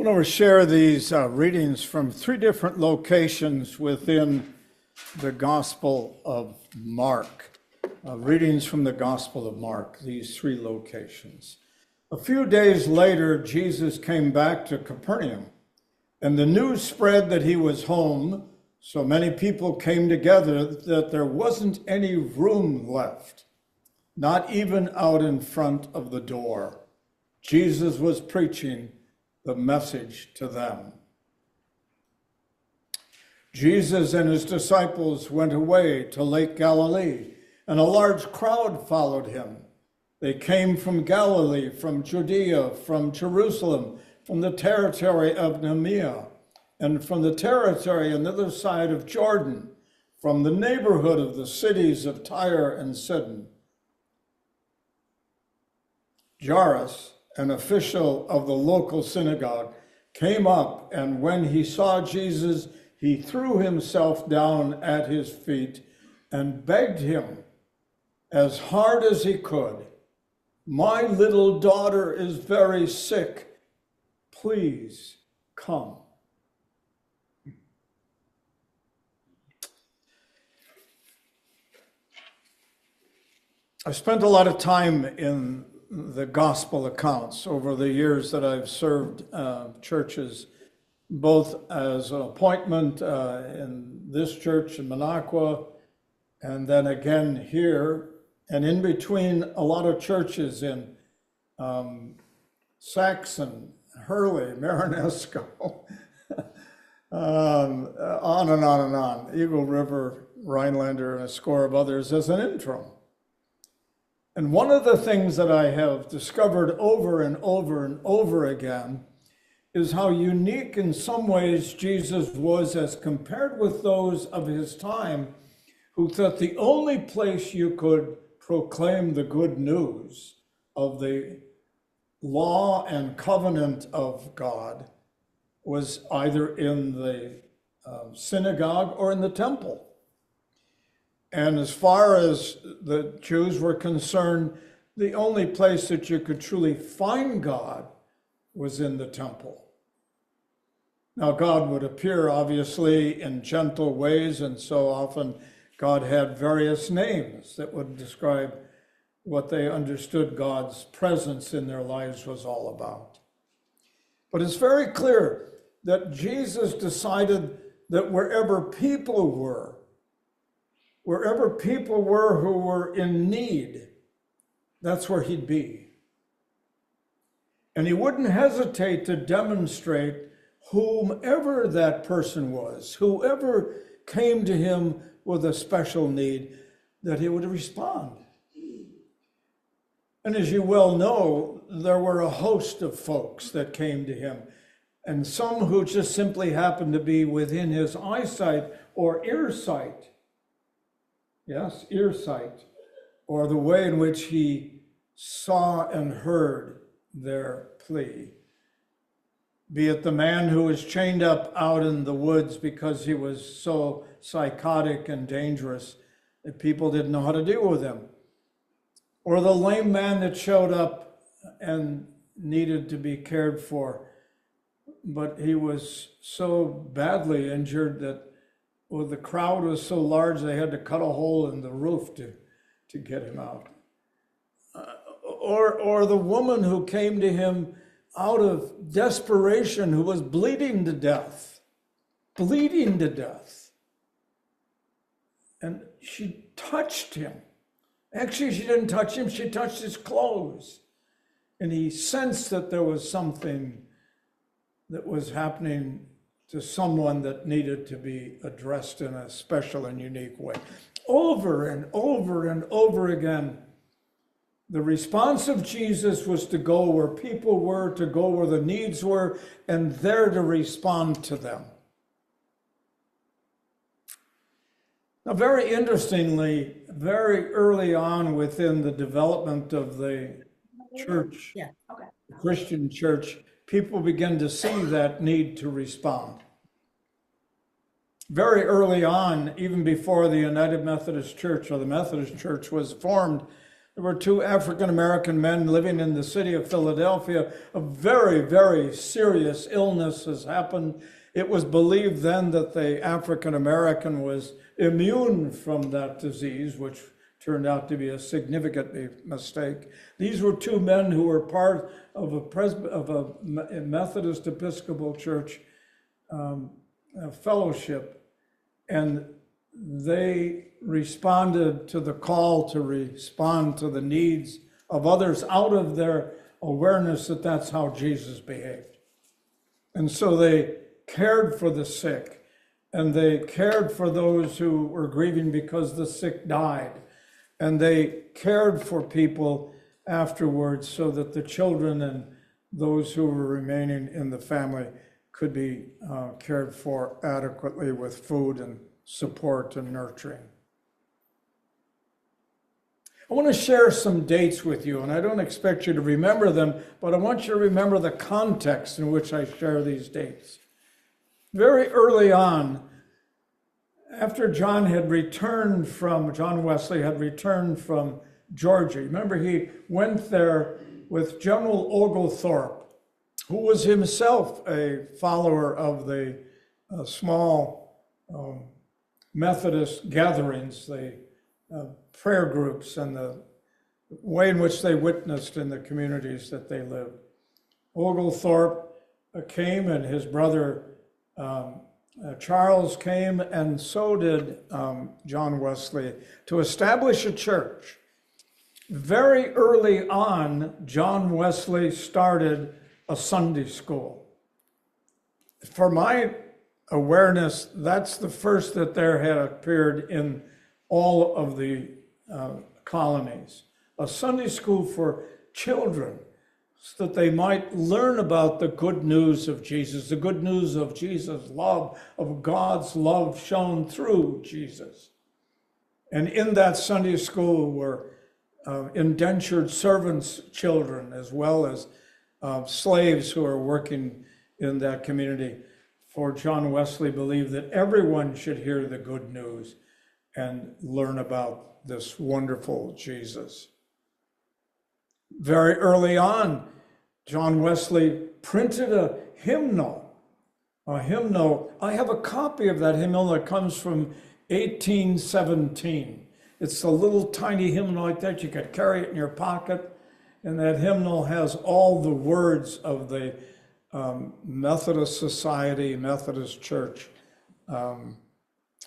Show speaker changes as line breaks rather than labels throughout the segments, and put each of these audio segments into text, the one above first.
I want to share these readings from three different locations within the Gospel of Mark. Readings from the Gospel of Mark, these three locations. A few days later, Jesus came back to Capernaum, and the news spread that he was home, so many people came together that there wasn't any room left, not even out in front of the door. Jesus was preaching the message to them. Jesus and his disciples went away to Lake Galilee, and a large crowd followed him. They came from Galilee, from Judea, from Jerusalem, from the territory of Nemea, and from the territory on the other side of Jordan, from the neighborhood of the cities of Tyre and Sidon. Jairus, an official of the local synagogue, came up, and when he saw Jesus, he threw himself down at his feet and begged him as hard as he could, "My little daughter is very sick. Please come." I spent a lot of time in the gospel accounts over the years that I've served churches, both as an appointment in this church in Minocqua, and then again here, and in between a lot of churches in Saxon, Hurley, Marinesco, on and on and on, Eagle River, Rhinelander, and a score of others as an interim. And one of the things that I have discovered over and over and over again is how unique in some ways Jesus was as compared with those of his time who thought the only place you could proclaim the good news of the law and covenant of God was either in the synagogue or in the temple. And as far as the Jews were concerned, the only place that you could truly find God was in the temple. Now, God would appear, obviously, in gentle ways, and so often God had various names that would describe what they understood God's presence in their lives was all about. But it's very clear that Jesus decided that wherever people were who were in need, that's where he'd be. And he wouldn't hesitate to demonstrate whomever that person was, whoever came to him with a special need, that he would respond. And as you well know, there were a host of folks that came to him, and some who just simply happened to be within his eyesight or earsight. Yes, earsight, or the way in which he saw and heard their plea. Be it the man who was chained up out in the woods because he was so psychotic and dangerous that people didn't know how to deal with him, or the lame man that showed up and needed to be cared for, but he was so badly injured that the crowd was so large they had to cut a hole in the roof to get him out. Or the woman who came to him out of desperation, who was bleeding to death. And she touched him. Actually, she didn't touch him, she touched his clothes. And he sensed that there was something that was happening to someone that needed to be addressed in a special and unique way. Over and over and over again, the response of Jesus was to go where people were, to go where the needs were, and there to respond to them. Now, very interestingly, very early on within the development of the church, the Christian church, people begin to see that need to respond. Very early on, even before the United Methodist Church or the Methodist Church was formed, There were two African-American men living in the city of Philadelphia. A very, very serious illness has happened. It was believed then that the African-American was immune from that disease, which turned out to be a significant mistake. These were two men who were part of a Methodist Episcopal Church fellowship, and they responded to the call to respond to the needs of others out of their awareness that that's how Jesus behaved. And so they cared for the sick, and they cared for those who were grieving because the sick died, and they cared for people afterwards so that the children and those who were remaining in the family could be cared for adequately with food and support and nurturing. I want to share some dates with you, and I don't expect you to remember them, but I want you to remember the context in which I share these dates. Very early on, after John Wesley had returned from Georgia, remember he went there with General Oglethorpe, who was himself a follower of the small Methodist gatherings, the prayer groups, and the way in which they witnessed in the communities that they lived. Oglethorpe came, and his brother Charles came, and so did John Wesley, to establish a church. Very early on, John Wesley started a Sunday school. For my awareness, that's the first that there had appeared in all of the colonies. A Sunday school for children, so that they might learn about the good news of Jesus, the good news of Jesus' love, of God's love shown through Jesus. And in that Sunday school were indentured servants' children, as well as slaves who are working in that community. For John Wesley believed that everyone should hear the good news and learn about this wonderful Jesus. Very early on, John Wesley printed a hymnal. I have a copy of that hymnal that comes from 1817. It's a little tiny hymnal like that. You could carry it in your pocket. And that hymnal has all the words of the Methodist Society, Methodist Church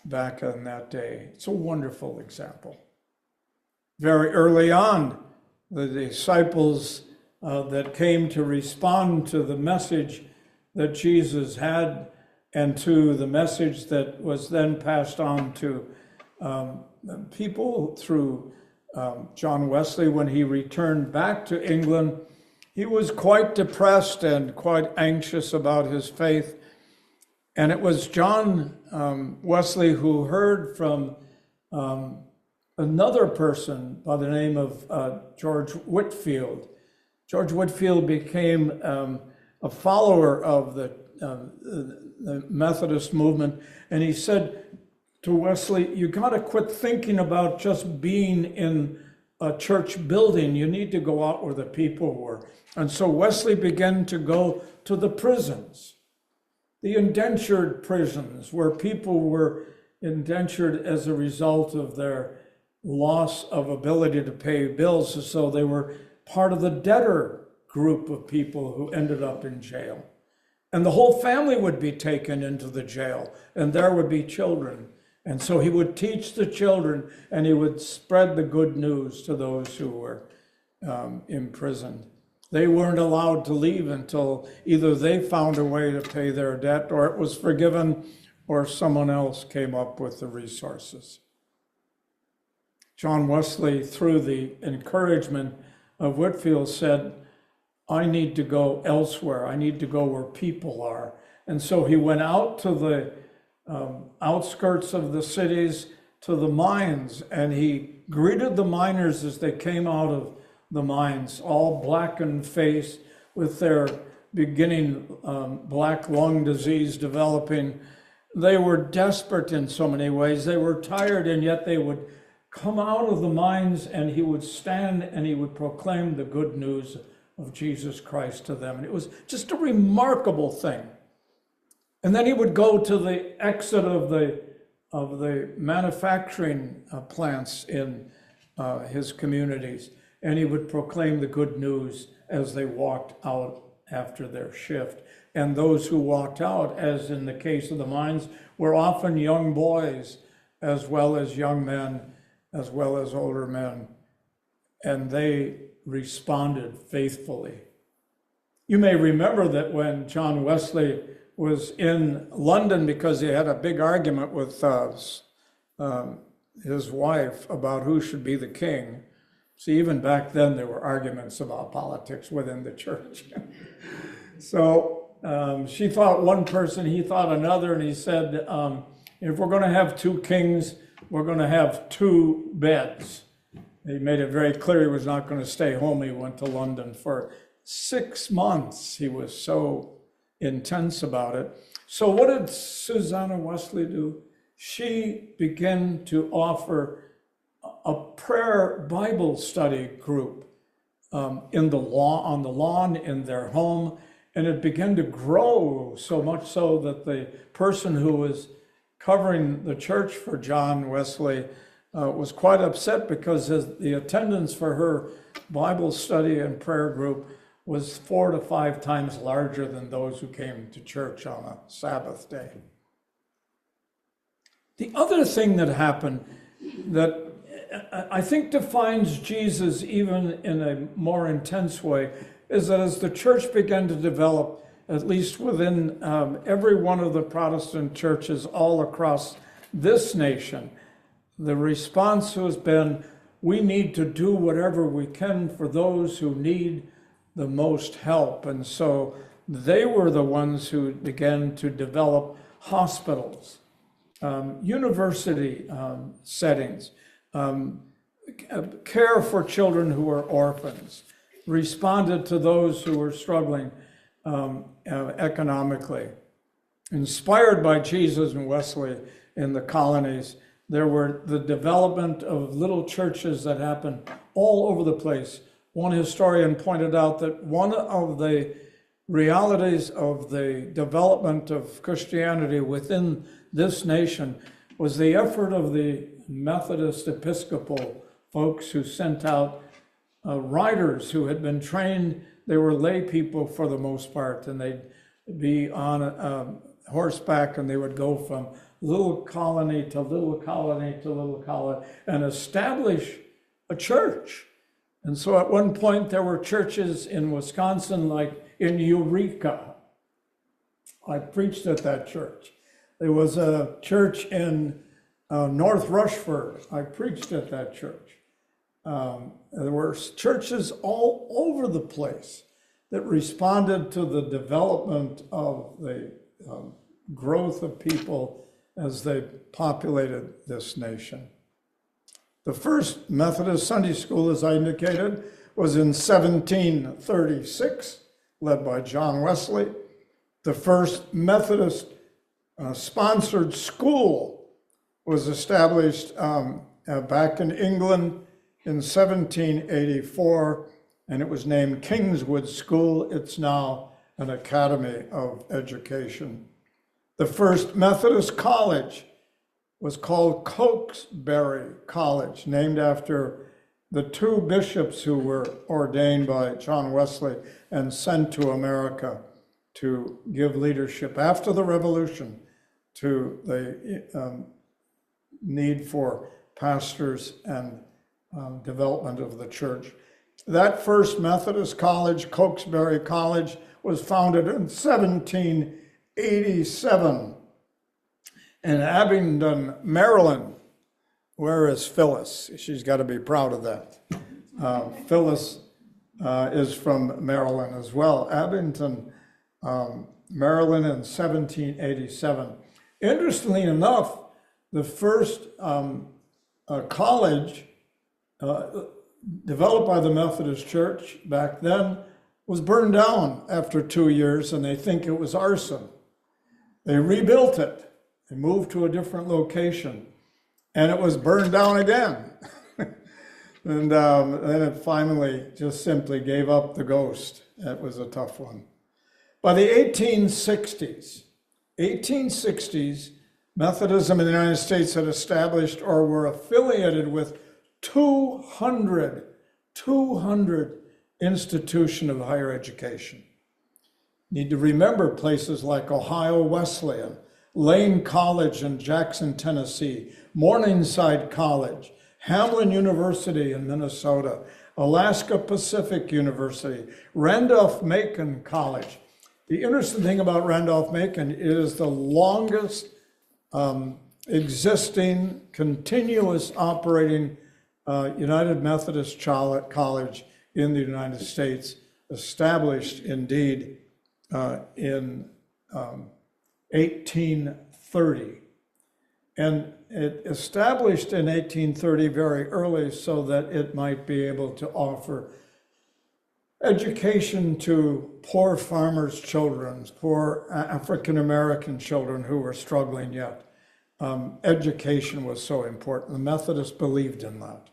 back in that day. It's a wonderful example. Very early on, the disciples that came to respond to the message that Jesus had and to the message that was then passed on to people through John Wesley when he returned back to England. He was quite depressed and quite anxious about his faith. And it was John Wesley who heard from another person by the name of George Whitefield. George Whitefield became a follower of the Methodist movement, and he said to Wesley, you got to quit thinking about just being in a church building. You need to go out where the people were. And so Wesley began to go to the prisons, the indentured prisons, where people were indentured as a result of their loss of ability to pay bills. So they were part of the debtor group of people who ended up in jail. And the whole family would be taken into the jail, and there would be children. And so he would teach the children, and he would spread the good news to those who were imprisoned. They weren't allowed to leave until either they found a way to pay their debt, or it was forgiven, or someone else came up with the resources. John Wesley, through the encouragement of Whitefield, said, I need to go elsewhere. I need to go where people are. And so he went out to the outskirts of the cities, to the mines, and he greeted the miners as they came out of the mines, all blackened face with their beginning black lung disease developing. They were desperate in so many ways. They were tired, and yet they would come out of the mines, and he would stand and he would proclaim the good news of Jesus Christ to them. And it was just a remarkable thing. And then he would go to the exit of the manufacturing plants in his communities, and he would proclaim the good news as they walked out after their shift. And those who walked out, as in the case of the mines, were often young boys, as well as young men, as well as older men. And they responded faithfully. You may remember that when John Wesley was in London, because he had a big argument with his wife about who should be the king. See, even back then there were arguments about politics within the church. So she thought one person, he thought another, and he said, if we're going to have two kings, we're going to have two beds. He made it very clear he was not going to stay home. He went to London for 6 months. He was so intense about it. So what did Susanna Wesley do? She began to offer a prayer Bible study group on the lawn in their home, and it began to grow so much so that the person who was covering the church for John Wesley was quite upset, because the attendance for her Bible study and prayer group was 4 to 5 times larger than those who came to church on a Sabbath day. The other thing that happened that I think defines Jesus even in a more intense way is that as the church began to develop, at least within every one of the Protestant churches all across this nation, the response has been, we need to do whatever we can for those who need the most help. And so they were the ones who began to develop hospitals, university settings, care for children who were orphans, responded to those who were struggling economically. Inspired by Jesus and Wesley in the colonies, there were the development of little churches that happened all over the place. One historian pointed out that one of the realities of the development of Christianity within this nation was the effort of the Methodist Episcopal folks who sent out riders who had been trained. They were lay people for the most part, and they'd be on horseback, and they would go from little colony to little colony to little colony and establish a church. And so at one point there were churches in Wisconsin, like in Eureka. I preached at that church. There was a church in North Rushford. I preached at that church. There were churches all over the place that responded to the development of the growth of people as they populated this nation. The first Methodist Sunday school, as I indicated, was in 1736, led by John Wesley. The first Methodist sponsored school was established back in England in 1784, and it was named Kingswood School. It's now an academy of education. The first Methodist college was called Cokesbury College, named after the 2 bishops who were ordained by John Wesley and sent to America to give leadership after the Revolution to the need for pastors and development of the church. That first Methodist college, Cokesbury College, was founded in 1787 in Abingdon, Maryland. Where is Phyllis? She's got to be proud of that. Phyllis is from Maryland as well. Abingdon, Maryland in 1787. Interestingly enough, the first college developed by the Methodist Church back then was burned down after 2 years, and they think it was arson. They rebuilt it. They moved to a different location. and it was burned down again. And then it finally just simply gave up the ghost. That was a tough one. By the 1860s, Methodism in the United States had established or were affiliated with 200 institutions of higher education. Need to remember places like Ohio Wesleyan, Lane College in Jackson, Tennessee, Morningside College, Hamlin University in Minnesota, Alaska Pacific University, Randolph-Macon College. The interesting thing about Randolph-Macon is the longest existing, continuous operating United Methodist College in the United States, established indeed in 1830. And it established in 1830 very early so that it might be able to offer education to poor farmers' children, poor African-American children who were struggling yet. Education was so important. The Methodists believed in that.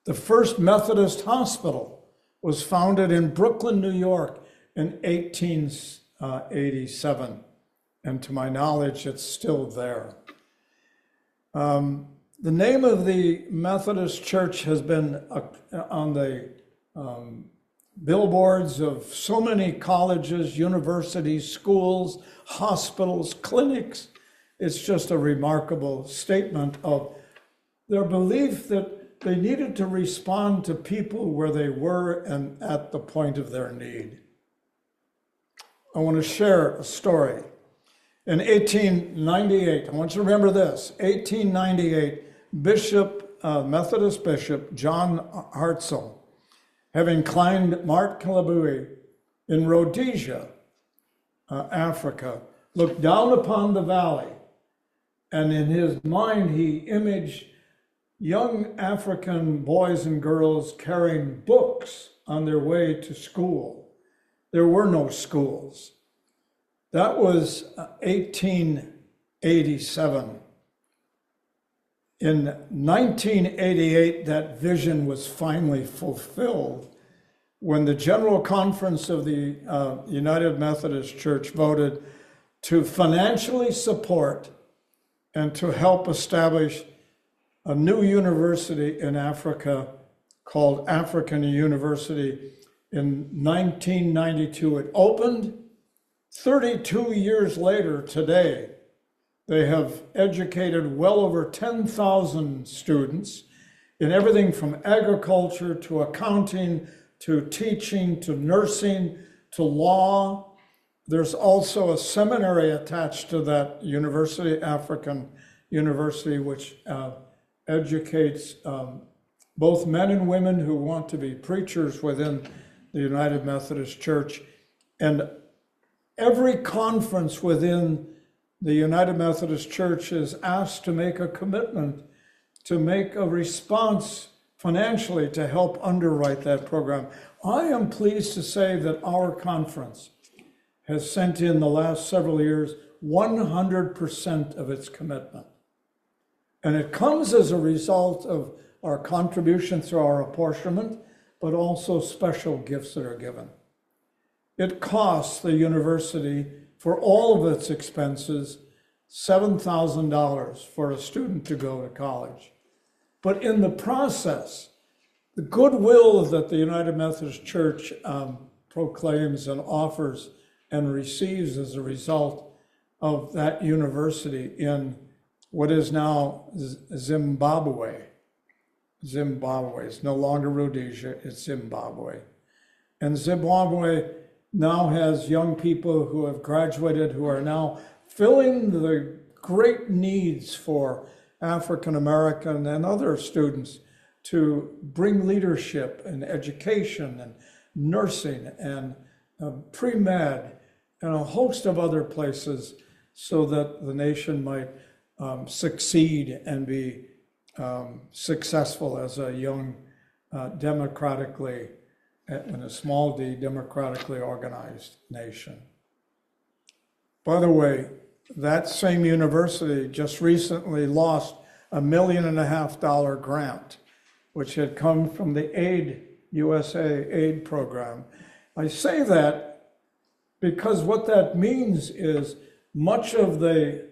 The first Methodist hospital was founded in Brooklyn, New York in 1887. And to my knowledge, it's still there. The name of the Methodist Church has been on the billboards of so many colleges, universities, schools, hospitals, clinics. It's just a remarkable statement of their belief that they needed to respond to people where they were and at the point of their need. I want to share a story. In 1898, I want you to remember this, 1898, Methodist Bishop John Hartzell, having climbed Mount Kilabui in Rhodesia, Africa, looked down upon the valley, and in his mind he imaged young African boys and girls carrying books on their way to school. There were no schools. That was 1887. In 1988, that vision was finally fulfilled when the General Conference of the United Methodist Church voted to financially support and to help establish a new university in Africa called African University. In 1992, it opened. 32 years later, today, they have educated well over 10,000 students in everything from agriculture to accounting to teaching to nursing to law. There's also a seminary attached to that university, African University, which educates both men and women who want to be preachers within the United Methodist Church. And every conference within the United Methodist Church is asked to make a commitment to make a response financially to help underwrite that program. I am pleased to say that our conference has sent in the last several years 100% of its commitment. And it comes as a result of our contribution through our apportionment, but also special gifts that are given. It costs the university, for all of its expenses, $7,000 for a student to go to college. But in the process, the goodwill that the United Methodist Church proclaims and offers and receives as a result of that university in what is now Zimbabwe. Zimbabwe, it's no longer Rhodesia, it's Zimbabwe. And Zimbabwe now has young people who have graduated who are now filling the great needs for African American and other students to bring leadership and education and nursing and pre-med and a host of other places so that the nation might succeed and be successful as a young democratically, in a small d, democratically organized nation. By the way, that same university just recently lost $1.5 million grant, which had come from the USA aid program. I say that because what that means is much of the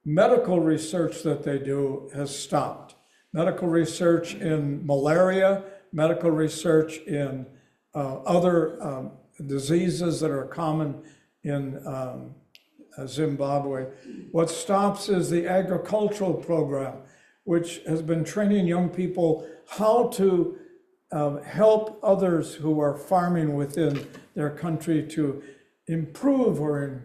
medical research that they do has stopped. Medical research in malaria, medical research in other diseases that are common in Zimbabwe. What stops is the agricultural program, which has been training young people how to help others who are farming within their country to improve or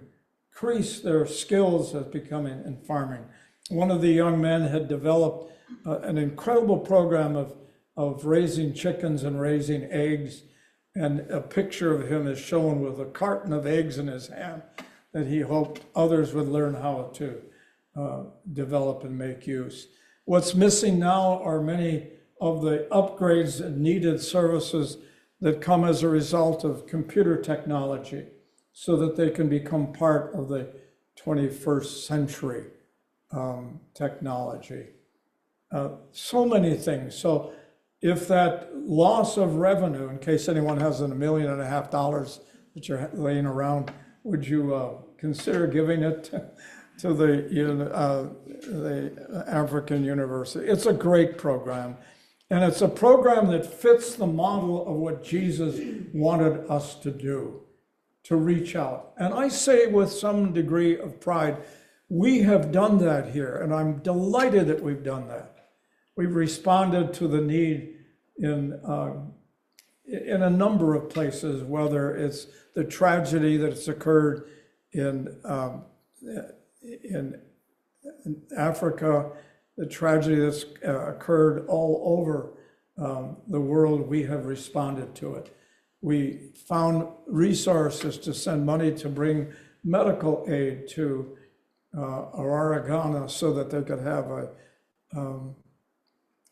increase their skills as becoming in farming. One of the young men had developed an incredible program of raising chickens and raising eggs, and a picture of him is shown with a carton of eggs in his hand that he hoped others would learn how to develop and make use. What's missing now are many of the upgrades and needed services that come as a result of computer technology so that they can become part of the 21st century technology. So many things. So if that loss of revenue, in case anyone has $1.5 million that you're laying around, would you consider giving it to the African University? It's a great program. And it's a program that fits the model of what Jesus wanted us to do, to reach out. And I say with some degree of pride, we have done that here, and I'm delighted that we've done that. We've responded to the need in a number of places, whether it's the tragedy that's occurred in Africa, the tragedy that's occurred all over the world. We have responded to it. We found resources to send money to bring medical aid to Ghana so that they could have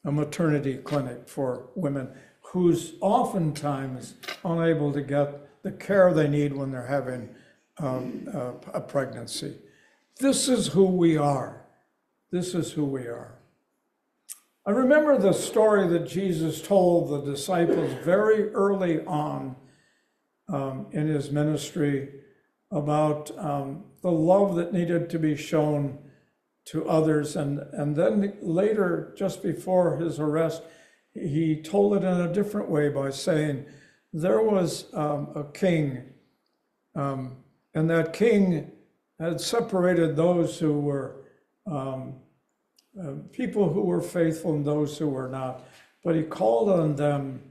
a maternity clinic for women who's oftentimes unable to get the care they need when they're having a pregnancy. This is who we are. This is who we are. I remember the story that Jesus told the disciples very early on in his ministry about the love that needed to be shown to others. And then later, just before his arrest, he told it in a different way by saying there was a king, and that king had separated those who were people who were faithful and those who were not. But he called on them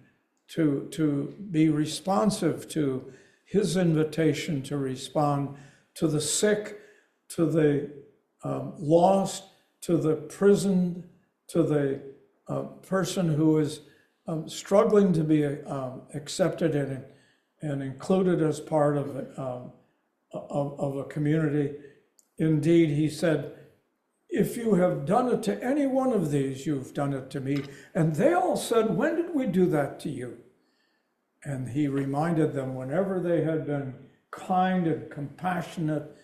to be responsive to his invitation to respond to the sick, to the lost, to the prisoned, to the person who is struggling to be accepted and included as part of a community. Indeed, he said, if you have done it to any one of these, you've done it to me. And they all said, when did we do that to you? And he reminded them whenever they had been kind and compassionate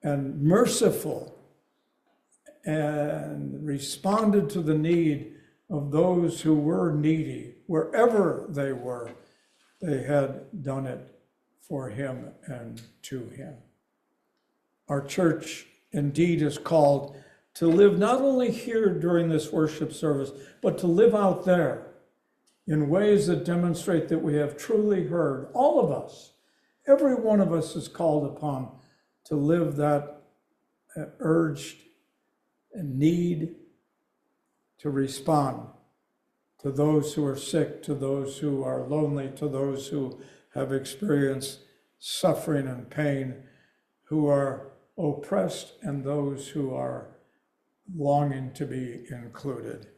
and merciful and responded to the need of those who were needy, wherever they were, they had done it for him and to him. Our church indeed is called to live not only here during this worship service, but to live out there in ways that demonstrate that we have truly heard. All of us, every one of us is called upon to live that urged and need to respond to those who are sick, to those who are lonely, to those who have experienced suffering and pain, who are oppressed, and those who are longing to be included.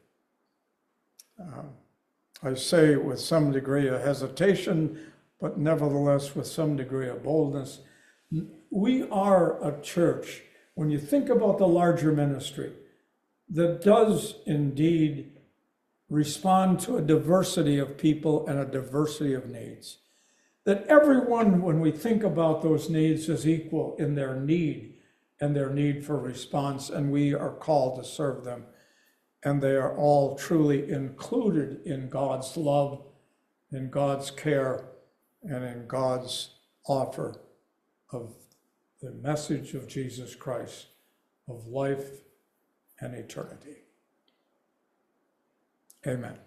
I say with some degree of hesitation, but nevertheless with some degree of boldness, we are a church, when you think about the larger ministry, that does indeed respond to a diversity of people and a diversity of needs. That everyone, when we think about those needs, is equal in their need and their need for response, and we are called to serve them. and they are all truly included in God's love, in God's care, and in God's offer of the message of Jesus Christ, of life and eternity. Amen.